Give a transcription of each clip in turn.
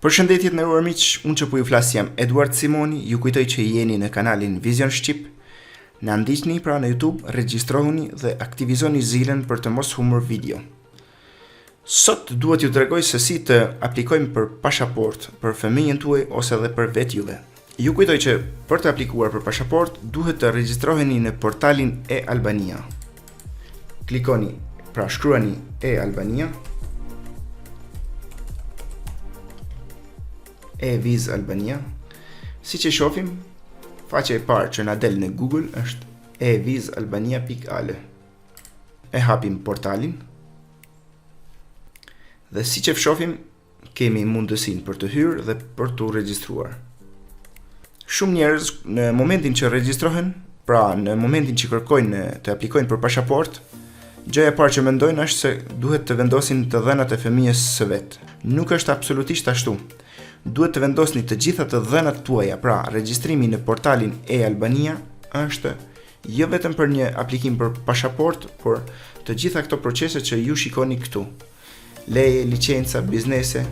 Përshëndetje të nderuar miq, unë që po ju flas jam Eduard Simoni, ju kujtoj që jeni në kanalin Vizion Shqip. Na ndiqni pra në YouTube, regjistrohuni dhe aktivizoni zilën për të mos humbur video. Sot duhet ju tregoj se si të aplikojmë për pasaport për fëmijën tuaj ose edhe për vetë juve. Ju kujtoj që për të aplikuar për pasaport duhet të regjistroheni në portalin e Albania. Klikoni, pra shkruani e Albania. E Viz Albania. Si që shohim, faqja e parë që na del në Google është evizalbania.al. E hapim portalin. Dhe si që shohim, kemi mundësinë për të hyrë dhe për të regjistruar. Shumë njerëz në momentin që regjistrohen, pra në momentin që kërkojnë të aplikojnë për pasaport, gjëja e parë që mendojnë është se duhet të vendosin të dhënat e fëmijës së vet. Nuk është absolutisht ashtu. Duhet të vendosni të gjitha të dhënat tuaja, pra regjistrimi në portalin e Albania është jo vetëm për një aplikim për pasaport, por të gjitha këto procese që ju shikoni këtu. Leje, licenca, biznese,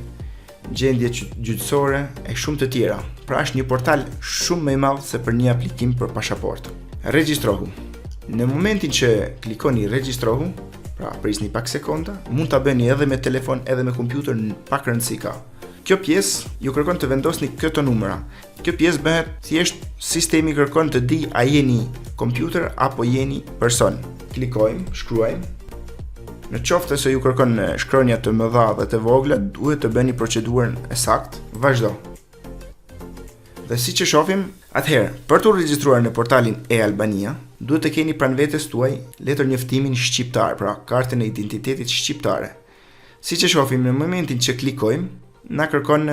gjendje gjyqësore e shumë të tjera. Pra është një portal shumë më i madh se për një aplikim për pasaport. Regjistrohu. Në momentin që klikoni regjistrohu, pra prisni pak sekonda, mund ta bëni edhe me telefon edhe me kompjuter, pak rëndësi ka. Kjo pjesë ju kërkon të vendosni këto numra. Kjo pjesë bëhet thjesht sistemi kërkon të di a jeni kompjuter apo jeni person. Klikojmë, shkruajmë. Në qoftë se ju kërkon shkronja të mëdha dhe të vogla, duhet të bëni procedurën e saktë. Vazhdo. Dhe si që shohim, atëherë, për të regjistruar në portalin e Albania, duhet të keni pranë vetes tuaj letër njoftimin shqiptar, pra kartën e identitetit shqiptare. Si që shohim, në momentin që klikojmë, na kërkon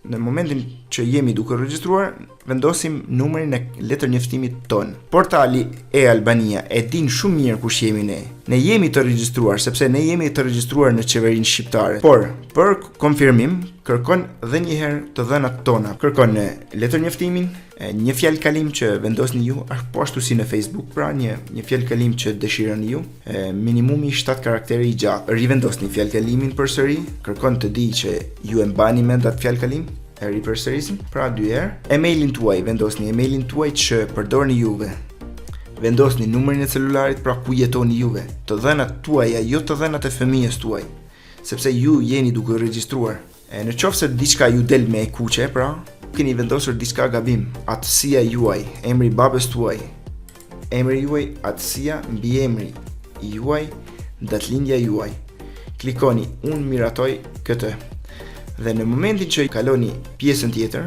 në momentin që jemi duke regjistruar, vendosim numrin e letër njoftimit ton. Portali e Albania e din shumë mirë kush jemi ne. Ne jemi të regjistruar sepse ne jemi të regjistruar në qeverinë shqiptare. Por për konfirmim kërkon edhe një herë të dhënat tona. Kërkon letër njoftimin, një fjalë kalim që vendosni ju, po ashtu si në Facebook, pra një fjalë kalim që dëshironi ju, minimumi 7 karaktere i gjatë. Rivendosni fjalë kalimin përsëri, kërkon të di që ju e mbani mend atë fjalë kalim. E ripërsërisim, pra 2 herë. Emailin tuaj, vendosni emailin tuaj që përdorni juve. Vendosni numrin e celularit, pra ku jetoni juve. Të dhënat tuaja, jo të dhënat e fëmijës tuaj, sepse ju jeni duke regjistruar. Në qoftë se diçka ju del me e kuqe, pra keni vendosur diçka gabim. Atësia juaj, emri babës tuaj, emri juaj, atësia, mbiemri juaj, datëlindja juaj. Klikoni unë miratoj këtë. Dhe në momentin që kaloni pjesën tjetër,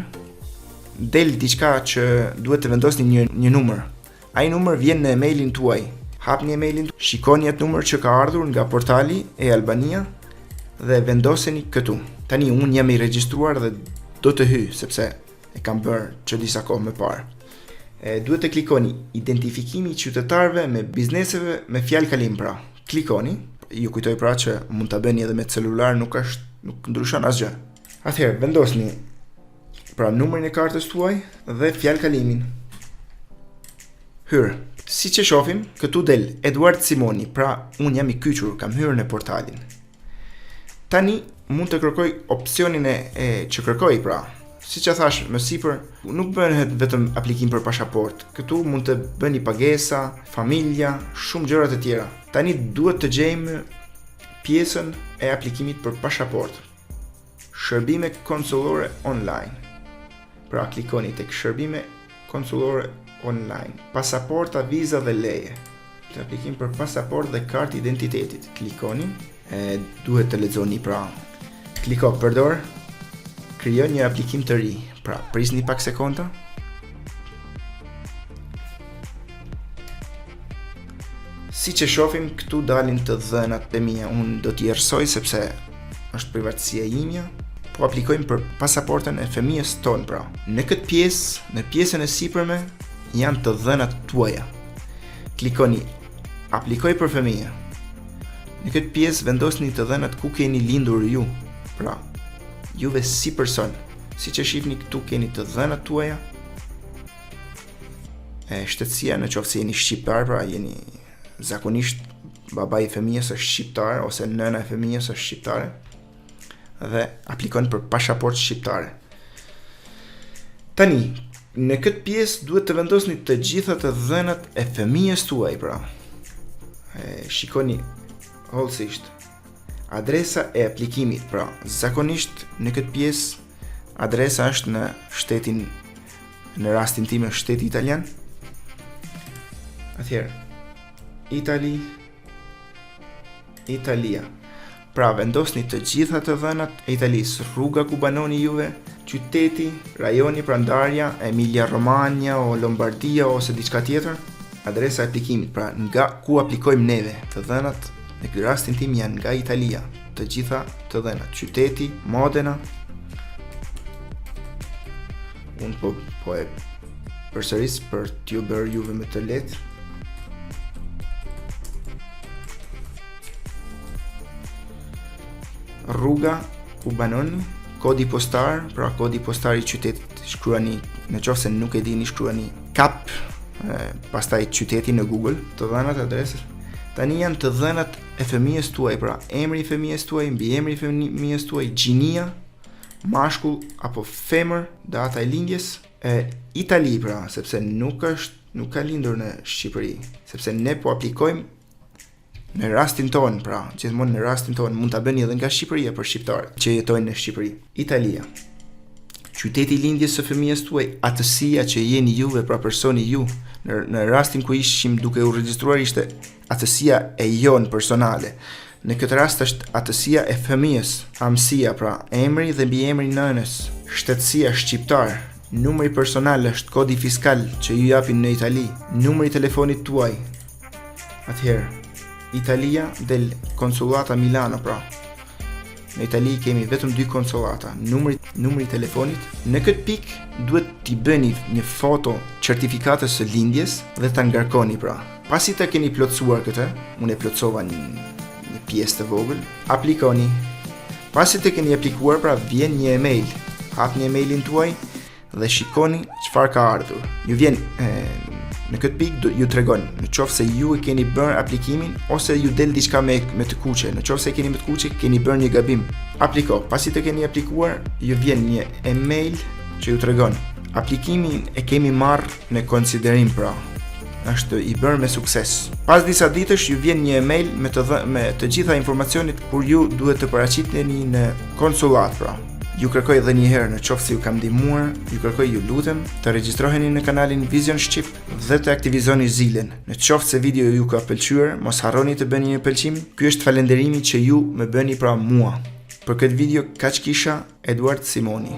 del diçka që duhet të vendosni një numër. Ai numër vjen në emailin tuaj. Hapni emailin, shikoni atë numër që ka ardhur nga portali e Albania dhe vendoseni këtu. Tani unë jam i regjistruar dhe do të hyj sepse e kam bërë që disa kohë më parë. Duhet të klikoni identifikimi i qytetarëve me bizneseve me fjalë kalim, pra. Klikoni. Ju kujtoj pra që mund ta bëni edhe me celular, nuk ndryshon asgjë. Atëherë vendosni pra numrin e kartës tuaj dhe fjalë kalimin. Hyr. Si që shohim, këtu del Eduard Simoni, pra unë jam i kyçur, kam hyrë në portalin. Tani mund të kërkoj opsionin që kërkoj, pra. Si që thash më sipër, nuk bëhet vetëm aplikim për pasaport. Këtu mund të bëni pagesa, familja, shumë gjëra të tjera. Tani duhet të gjejmë pjesën e aplikimit për pasaport. Shërbime konsullore online. Pra klikoni tek shërbime konsullore online. Pasaporta, viza dhe leje. Të aplikim për pasaport dhe kartë identitetit. Klikoni. Duhet të lexoni, pra. Kliko përdor. Krijo një aplikim të ri. Pra prisni pak sekonda. Si që shohim, këtu dalin të dhënat e mia. Unë do t'i erësoj sepse është privatësia imja. Po aplikojmë për pasaportën e fëmijës tonë, pra. Në këtë pjesë, në pjesën e sipërme, janë të dhënat tuaja. Klikoni aplikoj për fëmijë. Në këtë pjesë vendosni të dhënat ku keni lindur ju, pra juve si person. Si që shihni këtu keni të dhënat tuaja. Shtetësia në qoftë se jeni shqiptar, pra jeni zakonisht babai i fëmijës është shqiptar ose nëna e fëmijës është shqiptare. dhe aplikon për pasaporte shqiptare. Tani, në këtë pjesë duhet të vendosni të gjitha të dhënat e fëmijës tuaj, pra. Shikoni hollësisht. Adresa e aplikimit, pra. Zakonisht në këtë pjesë adresa është në shtetin, në rastin tim është shteti italian. Atëherë, Italia. Pra vendosni të gjitha të dhënat e Italisë, rruga ku banoni juve, qyteti, rajoni, prandarja, Emilia Romagna o Lombardia ose diçka tjetër, adresa e aplikimit, pra nga ku aplikojmë neve. Të dhënat në këtë rastin tim janë nga Italia, të gjitha të dhënat, qyteti, Modena. Unë po e përsëris për t'ju bërë juve më të lehtë. Rruga ku banoni, kodi postar, pra kodi postar i qytetit, shkruani, në qoftë se nuk e dini, shkruani kap, pastaj qyteti në Google, të dhënat adresës. Tani janë të dhënat e fëmijës tuaj, pra emri i fëmijës tuaj, mbiemri i fëmijës tuaj, gjinia, mashkull apo femër, data e lindjes, Itali, pra, sepse nuk ka lindur në Shqipëri, sepse ne po aplikojmë në rastin tonë, pra, gjithmonë në rastin tonë, mund ta bëni edhe nga Shqipëria për shqiptarët që jetojnë në Shqipëri. Italia. Qyteti i lindjes së fëmijës tuaj, atësia që jeni juve, pra personi ju. Në rastin ku ishim duke u regjistruar ishte atësia e jon personale. Në këtë rast është atësia e fëmijës, amësia, pra emri dhe mbiemri i nënës, shtetësia shqiptar, numri personal është kodi fiskal që ju japin në Itali, numri i telefonit tuaj. Atëherë, Italia del konsollata Milano, pra. Në Itali kemi vetëm 2 konsollata, numri i telefonit. Në këtë pikë duhet t'i bëni një foto certifikatës së lindjes dhe ta ngarkoni, pra. Pasi ta keni plotësuar këtë, unë e plotësova një pjesë të vogël, aplikoni. Pasi të keni aplikuar, pra vjen një email. Hapni emailin tuaj dhe shikoni çfarë ka ardhur. Ju vjen në këtë pikë ju tregon, në qoftë se ju e keni bërë aplikimin ose ju del diçka me të kuqe, në qoftë se keni me të kuqe, keni bërë një gabim. Apliko, pasi të keni aplikuar, ju vjen një email që ju tregon, aplikimin e kemi marrë në konsiderim, pra. Është i bërë me sukses. Pas disa ditësh ju vjen një email me të gjitha informacionit kur ju duhet të paraqiteni në konsullat, pra. Ju kërkoj edhe një herë, në qoftë se ju kam ndihmuar, ju kërkoj, ju lutem, të regjistroheni në kanalin Vizion Shqip dhe të aktivizoni zilen. Në qoftë se video ju ka pëlqyer, mos harroni të bëni një pëlqim. Ky është falënderimi që ju më bëni pra mua. Për këtë video kaq kisha, Eduard Simoni.